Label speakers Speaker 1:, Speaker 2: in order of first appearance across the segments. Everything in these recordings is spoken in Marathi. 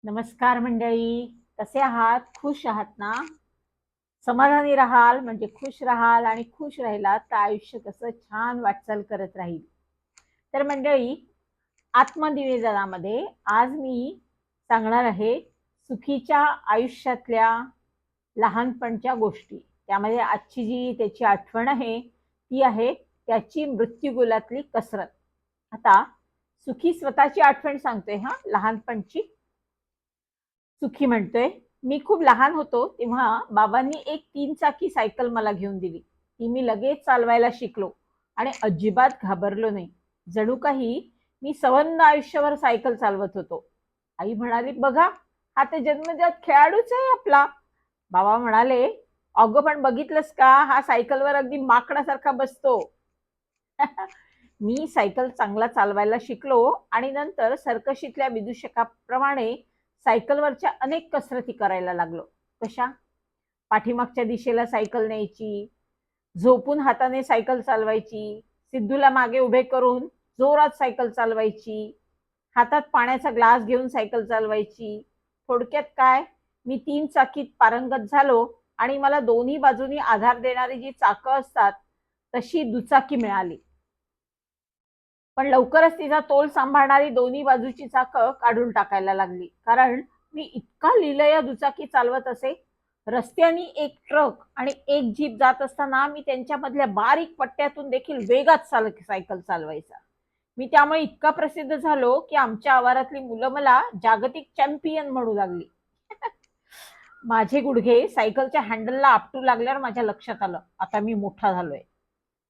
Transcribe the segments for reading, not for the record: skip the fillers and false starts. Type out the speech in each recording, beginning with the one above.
Speaker 1: नमस्कार मंडळी, कसे आहात? खुश आहात ना? समाधानी राहाल म्हणजे खुश राहाल आणि खुश राहिलात तर आयुष्य कसं छान वाटचाल करत राहील. तर मंडळी, आत्मनिवेदनामध्ये आज मी सांगणार आहे सुखीच्या आयुष्यातल्या लहानपणच्या गोष्टी. त्यामध्ये आजची जी त्याची आठवण आहे ती आहे त्याची मृत्युगोलातली कसरत. आता सुखी स्वतःची आठवण सांगतोय हा लहानपणची. सुखी म्हणतोय, मी खूप लहान होतो तेव्हा बाबांनी एक 3 चाकी सायकल मला घेऊन दिली. ती मी लगेच चालवायला शिकलो आणि अजिबात घाबरलो नाही. जणू काही मी संबंध आयुष्यभर सायकल चालवत होतो. आई म्हणाली, बघा हा तर जन्मजात खेळाडूच आहे आपला. बाबा म्हणाले, अगं पण बघितलंस का, हा सायकलवर अगदी माकडासारखा बसतो. मी सायकल चांगला चालवायला शिकलो आणि नंतर सर्कशीतल्या विदूषकाप्रमाणे सायकलवरच्या अनेक कसरती करायला लागलो. कशा? पाठीमागच्या दिशेला सायकल न्यायची, झोपून हाताने सायकल चालवायची, सिद्धूला मागे उभे करून जोरात सायकल चालवायची, हातात पाण्याचा ग्लास घेऊन सायकल चालवायची. थोडक्यात काय, मी 3 चाकीत पारंगत झालो आणि मला दोन्ही बाजूनी आधार देणारी जी चाकं असतात तशी दुचाकी मिळाली. पण लवकरच तिचा तोल सांभाळणारी दोन्ही बाजूची चाकं काढून टाकायला लागली, कारण मी इतका लिलया दुचाकी चालवत असे. रस्त्यानी एक ट्रक आणि एक जीप जात असताना मी त्यांच्यामधल्या बारीक पट्ट्यातून देखील वेगात सायकल चालवायचा. मी त्यामुळे इतका प्रसिद्ध झालो की आमच्या आवारातली मुलं मला जागतिक चॅम्पियन म्हणू लागली. माझे गुडघे सायकलच्या हँडलला आपटू लागल्यावर माझ्या लक्षात आलं, आता मी मोठा झालोय.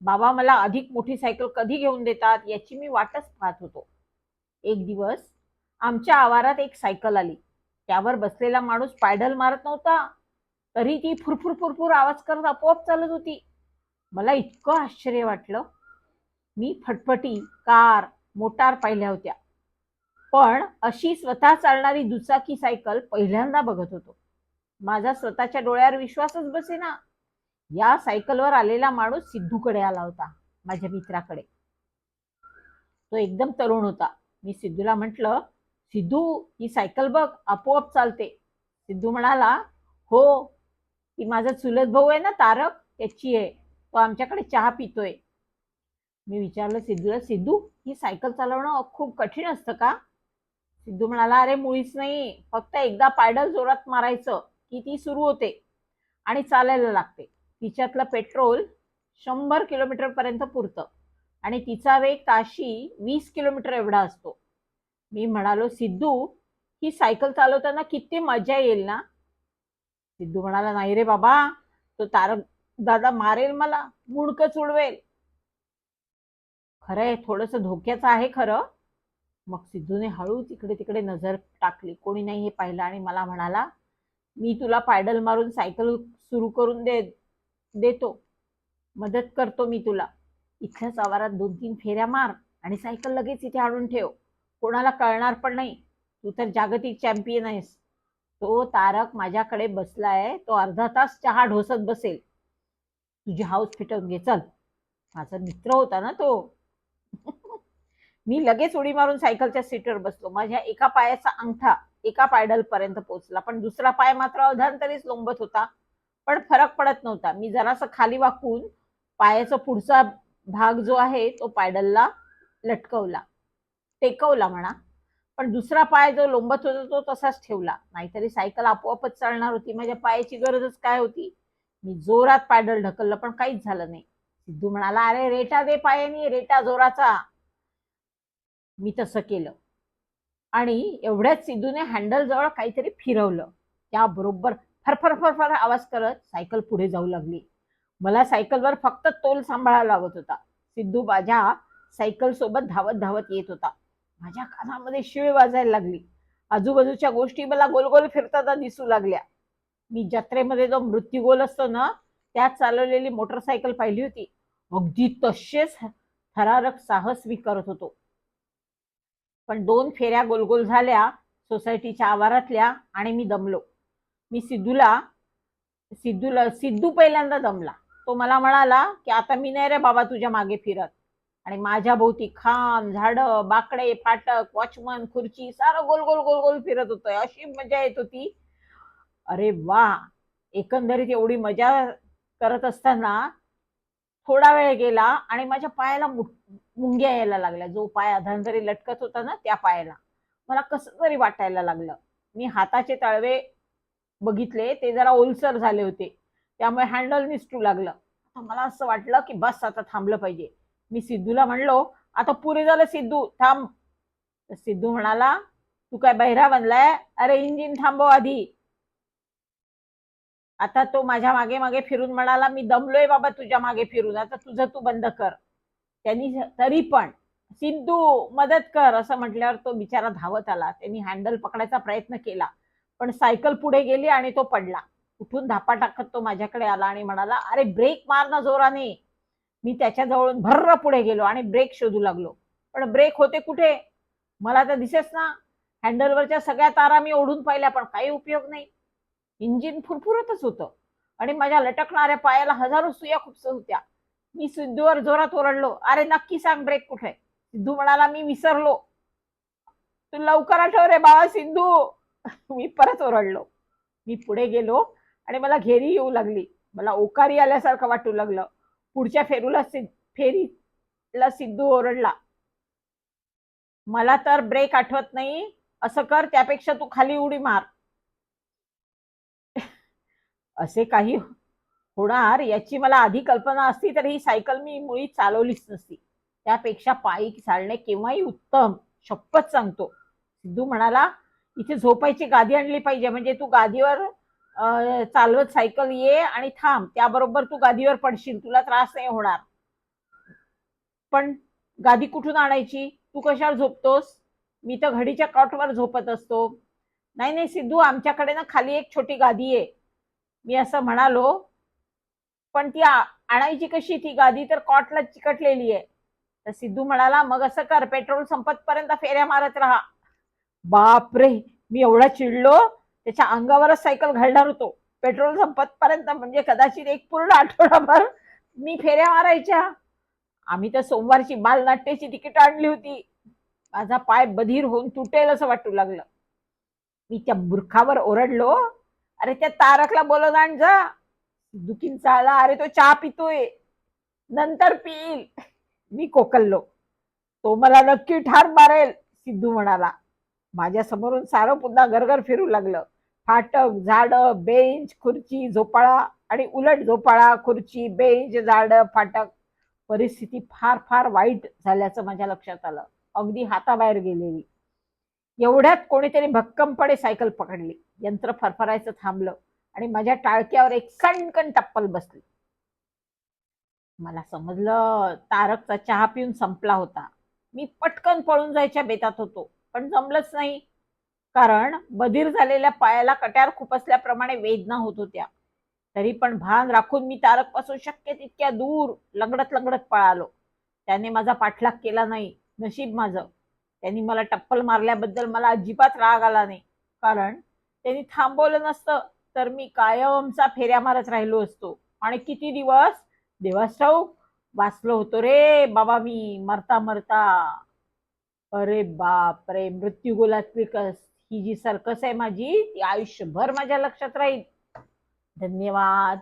Speaker 1: बाबा मला अधिक मोठी सायकल कधी घेऊन देतात याची मी वाटच पाहत होतो. एक दिवस आमच्या आवारात एक सायकल आली. त्यावर बसलेला माणूस पायडल मारत नव्हता, तरी ती फुरफुर फुरफुर आवाज करत आपोआप चालत होती. मला इतकं आश्चर्य वाटलं. मी फटफटी, कार, मोटार पाहिल्या होत्या, पण अशी स्वतः चालणारी दुचाकी सायकल पहिल्यांदा बघत होतो. माझा स्वतःच्या डोळ्यावर विश्वासच बसेना. या सायकलवर आलेला माणूस सिद्धूकडे आला होता, माझ्या मित्राकडे. तो एकदम तरुण होता. मी सिद्धूला म्हटलं, सिद्धू ही सायकल बघ, आपोआप चालते. सिद्धू म्हणाला, हो, ती माझा चुलत भाऊ आहे ना तारक, त्याची आहे. तो आमच्याकडे चहा पितोय. मी विचारलं सिद्धूला, सिद्धू ही सायकल चालवणं खूप कठीण असतं का? सिद्धू म्हणाला, अरे मुळीच नाही, फक्त एकदा पायडल जोरात मारायचं की ती सुरू होते आणि चालायला लागते. तिच्यातलं पेट्रोल 100 किलोमीटर पर्यंत पुरतं आणि तिचा वेग ताशी 20 किलोमीटर एवढा असतो. मी म्हणालो, सिद्धू ही सायकल चालवताना किती मजा येईल ना? सिद्धू म्हणाला, नाही रे बाबा, तो तारक दादा मारेल मला, मुंडकच उडवेल. खरंय, थोडस धोक्याचं आहे खरं. मग सिद्धूने हळू तिकडे तिकडे नजर टाकली, कोणी नाही हे पाहिलं, आणि मला म्हणाला, मी तुला पायडल मारून सायकल सुरू करून देतो, मदत करतो मी तुला. इथल्याच आवारात 2-3 फेऱ्या मार आणि सायकल लगेच इथे आणून ठेव, कोणाला कळणार पण नाही. तू तर जागतिक चॅम्पियन आहेस. तो तारक माझ्याकडे बसलाय, तो अर्धा तास चहा ढोसत बसेल. तुझी हाऊस फिटवून घे, चल. माझा मित्र होता ना तो. मी लगेच उडी मारून सायकलच्या सीटवर बसलो. माझ्या एका पायाचा अंगठा एका पायडल पर्यंत पोहोचला, पण दुसरा पाय मात्र अधांतरीच लोंबत होता. पण फरक पडत नव्हता. मी जरासं खाली वाकून पायाचा पुढचा भाग जो आहे तो पायडलला लटकवला, टेकवला म्हणा, पण दुसरा पाय जो लोंबत होता तो तसाच ठेवला. नाहीतरी सायकल आपोआपच चालणार होती. माझ्या पायाची गरजच काय होती? मी जोरात पायडल ढकललं, पण काहीच झालं नाही. सिद्धू म्हणाला, अरे रेटा दे पायानी, रेटा जोराचा. मी तसं केलं आणि एवढ्याच सिद्धूने हँडल जवळ काहीतरी फिरवलं. त्याबरोबर फरफर फरफर आवाज करत सायकल पुढे जाऊ लागली. मला सायकलवर फक्त तोल सांभाळायला लागत होता. सिद्धू माझ्या सायकल सोबत धावत धावत येत होता. माझ्या कानामध्ये शिळ वाजायला लागली. आजूबाजूच्या गोष्टी मला गोल गोल फिरताना दिसू लागल्या. मी जत्रेमध्ये जो मृत्यूगोल असतो ना, त्यात चालवलेली मोटरसायकल पाहिली होती. अगदी तसेच थरारक साहस मी करत होतो. पण 2 फेऱ्या गोलगोल झाल्या सोसायटीच्या आवारातल्या आणि मी दमलो. मी सिद्धू पहिल्यांदा दमला. तो मला म्हणाला की आता मी नाही रे बाबा तुझ्या मागे फिरत. आणि माझ्या भोवती खांब, झाडं, बाकडे, फाटक, वॉचमन, खुर्ची सारं गोल गोल गोल गोल फिरत होतं. अशी मजा येत होती. अरे वा, एकंदरीत एवढी मजा करत असताना थोडा वेळ गेला आणि माझ्या पायाला मुंग्या यायला लागल्या. जो पाय अधांतरी लटकत होता ना त्या पायाला मला कसं तरी वाटायला लागलं. मी हाताचे तळवे बघितले, ते जरा ओलसर झाले होते, त्यामुळे हँडल निसटू लागलं. आता मला असं वाटलं की बस आता थांबलं पाहिजे. मी सिद्धूला म्हणलो, आता पुरे झालं सिद्धू, थांब. सिद्धू म्हणाला, तू काय बहिरा बनलाय? अरे इंजिन थांबव आधी. आता तो माझ्या मागे मागे फिरून म्हणाला, मी दमलोय बाबा तुझ्या मागे फिरून, आता तुझं तू बंद कर. त्यांनी तरी पण सिद्धू मदत कर असं म्हटल्यावर तो बिचारा धावत आला. त्यांनी हँडल पकडायचा प्रयत्न केला, पण सायकल पुढे गेली आणि तो पडला. उठून धापा टाकत तो माझ्याकडे आला आणि म्हणाला, अरे ब्रेक मार ना जोराने. मी त्याच्याजवळून भर्र पुढे गेलो आणि ब्रेक शोधू लागलो, पण ब्रेक होते कुठे मला तर दिसेच ना. हँडलवरच्या सगळ्या तारा मी ओढून पाहिल्या, पण काही उपयोग नाही. इंजिन फुरफुरतच होतं आणि माझ्या लटकणाऱ्या पायाला हजारो सुया खुपसत होत्या. मी सिद्धूवर जोरात ओरडलो, अरे नक्की सांग ब्रेक कुठे? सिद्धू म्हणाला, मी विसरलो. तू लवकर आठव रे बाबा सिद्धू. मी परत ओरडलो. मी पुढे गेलो आणि मला घेरी येऊ लागली. मला ओकारी आल्यासारखं वाटू लागलं. पुढच्या फेरीला सिद्धू ओरडला, मला तर ब्रेक आठवत नाही, असं कर त्यापेक्षा तू खाली उडी मार. असे काही होणार याची मला आधी कल्पना असती तर ही सायकल मी मुळी चालवलीच नसती. त्यापेक्षा पायी चालणे केव्हाही उत्तम, शपथ सांगतो. सिद्धू म्हणाला, इथे झोपायची गादी आणली पाहिजे, म्हणजे तू गादीवर चालवत सायकल ये आणि थांब, त्याबरोबर तू गादीवर पडशील, तुला त्रास नाही होणार. पण गादी कुठून आणायची? तू कशावर झोपतोस? मी तर घडीच्या कॉटवर झोपत असतो. नाही नाही सिद्धू, आमच्याकडे ना खाली एक छोटी गादी आहे. मी असं म्हणालो, पण ती आणायची कशी? ती गादी तर कॉटला चिकटलेली आहे. तर सिद्धू म्हणाला, मग असं कर, पेट्रोल संपतपर्यंत फेऱ्या मारत राहा. बापरे, मी एवढा चिडलो, त्याच्या अंगावरच सायकल घालणार होतो. पेट्रोल संपतपर्यंत म्हणजे कदाचित एक पूर्ण आठवडाभर मी फेऱ्या मारायच्या. आम्ही तर सोमवारची बालनाट्याची तिकीट आणली होती. माझा पाय बधीर होऊन तुटेल असं वाटू लागलं. मी त्या मूर्खावर ओरडलो, अरे त्या तारकला बोलत आण जा. दुखीन चाळला, अरे तो चहा पितोय, नंतर पिईल. मी कोकललो, तो मला नक्की ठार मारेल. सिद्धू म्हणाला. माझ्या समोरून सारं पुन्हा गरगर फिरू लागलं. फाटक, झाड, बेंच, खुर्ची, झोपाळा आणि उलट झोपाळा, खुर्ची, बेंच, झाड, फाटक. परिस्थिती फार फार वाईट झाल्याचं माझ्या लक्षात आलं. अगदी हाताबाहेर गेलेली. एवढ्यात कोणीतरी भक्कमपणे सायकल पकडली. यंत्र फरफरायचं थांबलं आणि माझ्या टाळक्यावर एक सणकण टप्पल बसली. मला समजलं तारकचा चहा पिऊन संपला होता. मी पटकन पळून जायच्या बेतात होतो, पण जमलंच नाही. कारण बधीर झालेल्या पायाला कट्यार खुपसल्याप्रमाणे वेदना होत होत्या. तरी पण भान राखून मी तारक पासून शक्य तितक्या दूर लंगडत लंगडत पळालो. त्याने माझा पाठलाग केला नाही. नशीब माझं, त्यांनी मला टप्पल मारल्याबद्दल मला अजिबात राग आला नाही. कारण त्यांनी थांबवलं नसतं तर मी कायमचा फेऱ्या मारत राहिलो असतो. आणि किती दिवस देवास ठाऊक वाचलो होतो रे बाबा मी, मरता मरता. अरे बाप रे, मृत्यूगोलातली ही जी सर्कस आहे माझी, ती आयुष्यभर माझ्या लक्षात राहील. धन्यवाद.